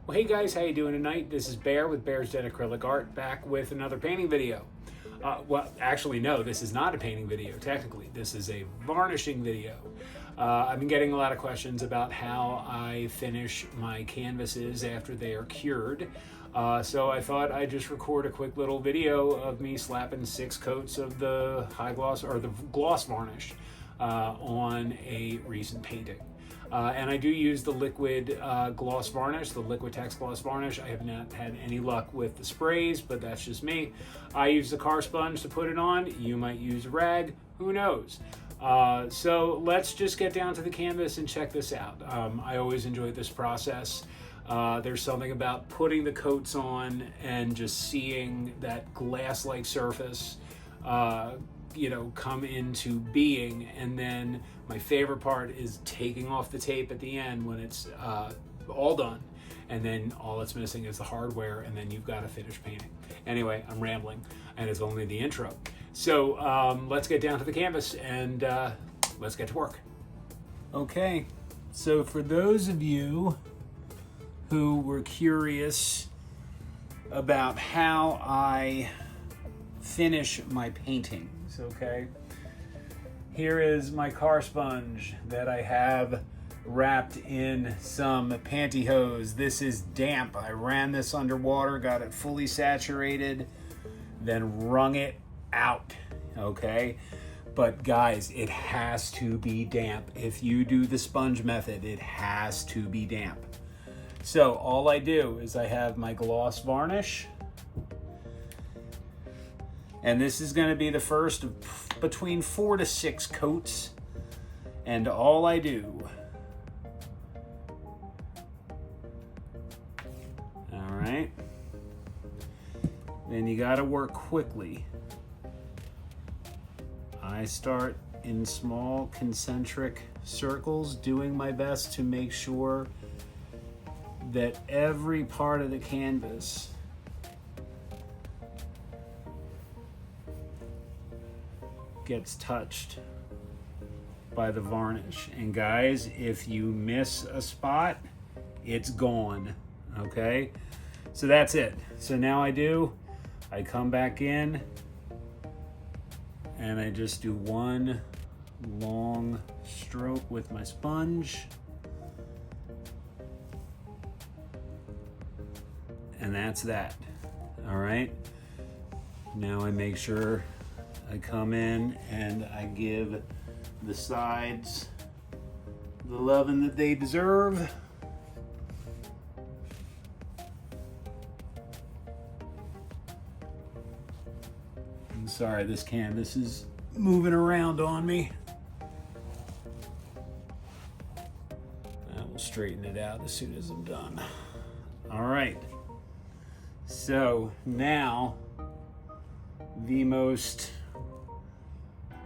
Well, hey guys, how you doing tonight? This is Bear with Bear's Den Acrylic Art, back with another painting video. Well, actually, no, this is not a painting video, technically. This is a varnishing video. I've been getting a lot of questions about how I finish my canvases after they are cured. So I thought I'd just record a quick little video of me slapping 6 coats of the high gloss, or the gloss varnish, on a recent painting. And I do use the liquid gloss varnish, the Liquitex Gloss Varnish. I have not had any luck with the sprays, but that's just me. I use the car sponge to put it on. You might use a rag, who knows? So let's just get down to the canvas and check this out. I always enjoy this process. There's something about putting the coats on and just seeing that glass-like surface come into being, and then my favorite part is taking off the tape at the end when it's all done, and then all it's missing is the hardware, and then you've got a finished painting. Anyway, I'm rambling, and it's only the intro. So let's get down to the canvas and let's get to work. Okay, so for those of you who were curious about how I finish my paintings, okay, here is my car sponge that I have wrapped in some pantyhose. This is damp. I ran this underwater, got it fully saturated, then wrung it out, okay? But guys, it has to be damp. If you do the sponge method, it has to be damp. So all I do is I have my gloss varnish, and this is going to be the first of between 4 to 6 coats. And all I do, all right, then you got to work quickly. I start in small concentric circles, doing my best to make sure that every part of the canvas gets touched by the varnish. And guys, if you miss a spot, it's gone, okay? So that's it. So now I come back in and I just do one long stroke with my sponge. And that's that, all right? Now I make sure I come in and I give the sides the loving that they deserve. I'm sorry, this canvas is moving around on me. I will straighten it out as soon as I'm done. All right. So now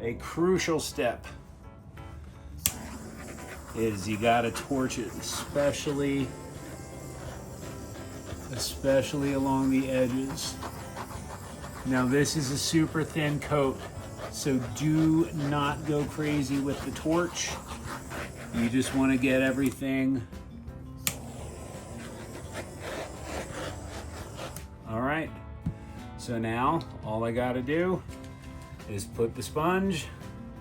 a crucial step is you gotta torch it, especially along the edges. Now this is a super thin coat, so do not go crazy with the torch. You just want to get everything. All right, so now all I gotta do is put the sponge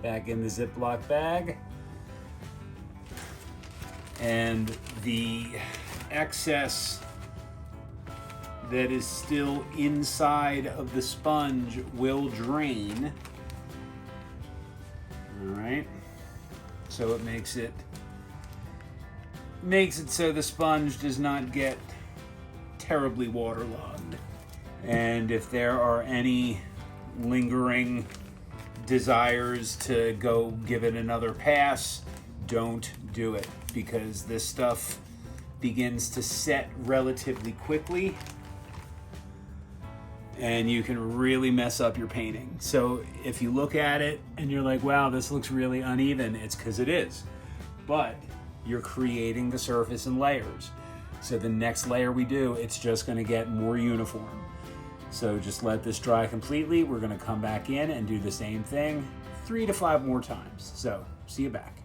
back in the Ziploc bag, and the excess that is still inside of the sponge will drain. All right, so it makes it so the sponge does not get terribly waterlogged. And if there are any lingering desires to go give it another pass, don't do it, because this stuff begins to set relatively quickly and you can really mess up your painting. So if you look at it and you're like, wow, this looks really uneven, it's because it is. But you're creating the surface in layers. So the next layer we do, it's just gonna get more uniform. So just let this dry completely. We're gonna come back in and do the same thing 3 to 5 more times. So see you back.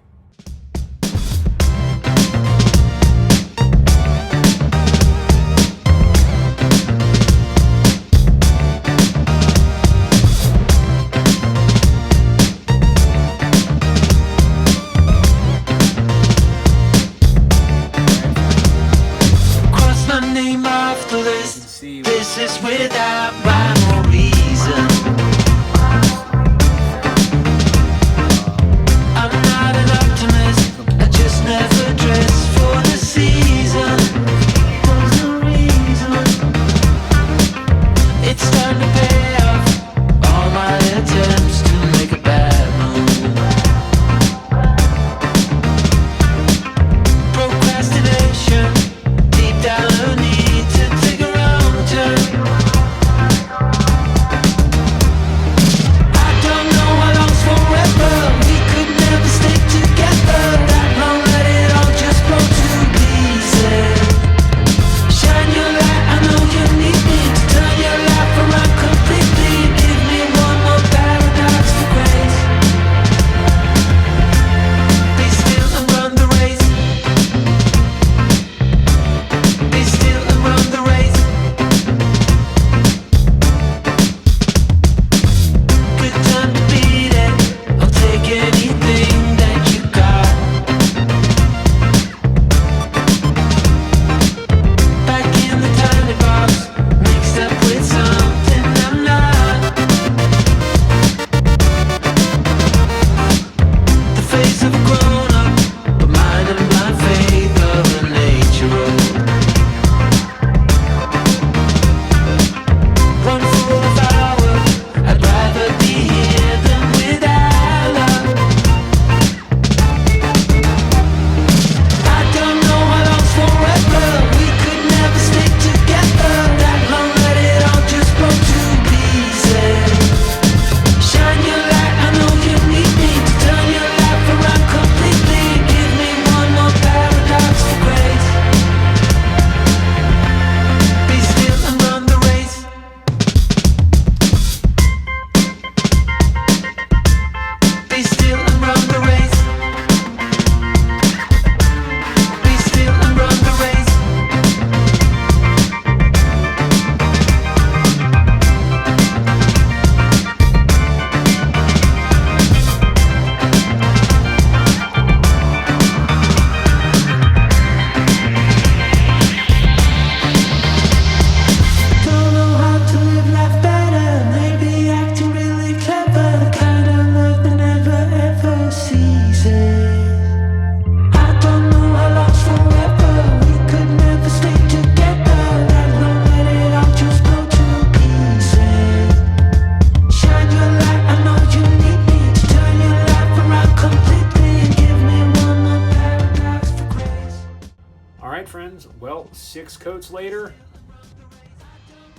right, friends, well, 6 coats later,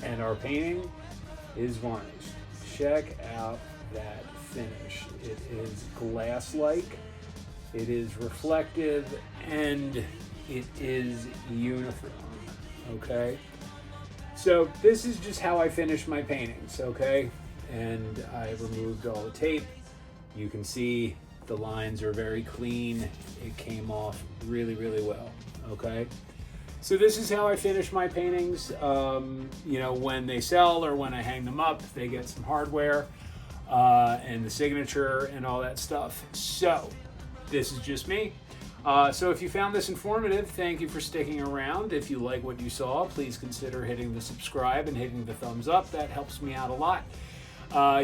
and our painting is varnished. Check out that finish. It is glass-like, it is reflective, and it is uniform, okay? So this is just how I finish my paintings, okay? And I removed all the tape. You can see the lines are very clean. It came off really, really well, okay? So this is how I finish my paintings. You know, when they sell or when I hang them up, they get some hardware and the signature and all that stuff. So this is just me. So if you found this informative, thank you for sticking around. If you like what you saw, please consider hitting the subscribe and hitting the thumbs up. That helps me out a lot.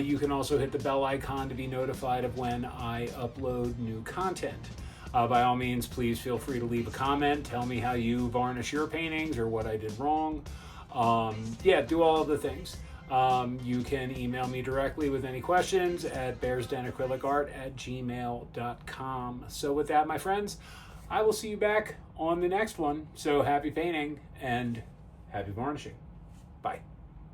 You can also hit the bell icon to be notified of when I upload new content. By all means, please feel free to leave a comment. Tell me how you varnish your paintings or what I did wrong. Yeah, do all of the things. You can email me directly with any questions at bearsdenacrylicart@gmail.com. So with that, my friends, I will see you back on the next one. So happy painting and happy varnishing. Bye.